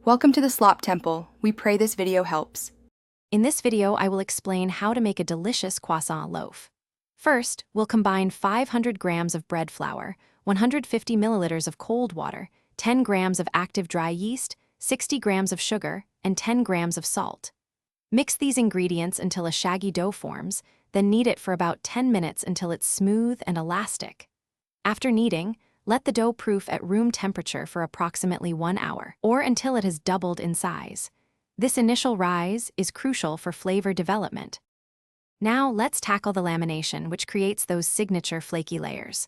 Welcome to the Slop Temple. We pray this video helps. In this video, I will explain how to make a delicious croissant loaf. First, we'll combine 500 grams of bread flour, 150 milliliters of cold water, 10 grams of active dry yeast, 60 grams of sugar, and 10 grams of salt. Mix these ingredients until a shaggy dough forms, then knead it for about 10 minutes until it's smooth and elastic. After kneading, let the dough proof at room temperature for approximately 1 hour, or until it has doubled in size. This initial rise is crucial for flavor development. Now let's tackle the lamination, which creates those signature flaky layers.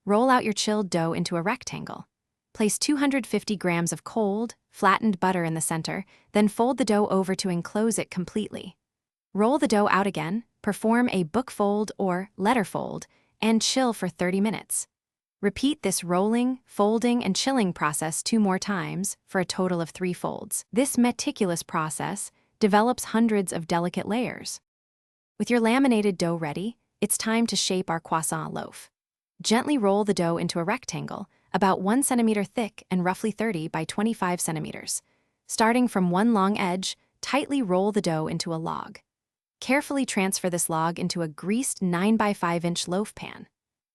Roll out your chilled dough into a rectangle. Place 250 grams of cold, flattened butter in the center, then fold the dough over to enclose it completely. Roll the dough out again, perform a book fold or letter fold, and chill for 30 minutes. Repeat this rolling, folding, and chilling process 2 more times for a total of 3 folds. This meticulous process develops hundreds of delicate layers. With your laminated dough ready, it's time to shape our croissant loaf. Gently roll the dough into a rectangle, about 1 centimeter thick and roughly 30 by 25 centimeters. Starting from one long edge, tightly roll the dough into a log. Carefully transfer this log into a greased 9 by 5 inch loaf pan.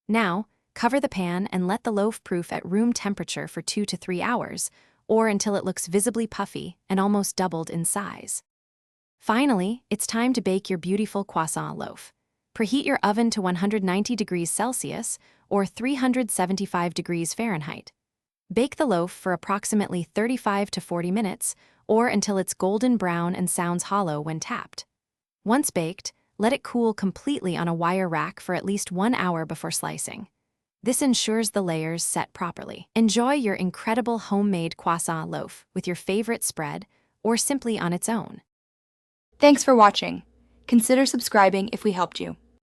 Now, cover the pan and let the loaf proof at room temperature for 2 to 3 hours, or until it looks visibly puffy and almost doubled in size. Finally, it's time to bake your beautiful croissant loaf. Preheat your oven to 190 degrees Celsius or 375 degrees Fahrenheit. Bake the loaf for approximately 35 to 40 minutes, or until it's golden brown and sounds hollow when tapped. Once baked, let it cool completely on a wire rack for at least 1 hour before slicing. This ensures the layers set properly. Enjoy your incredible homemade croissant loaf with your favorite spread or simply on its own. Thanks for watching. Consider subscribing if we helped you.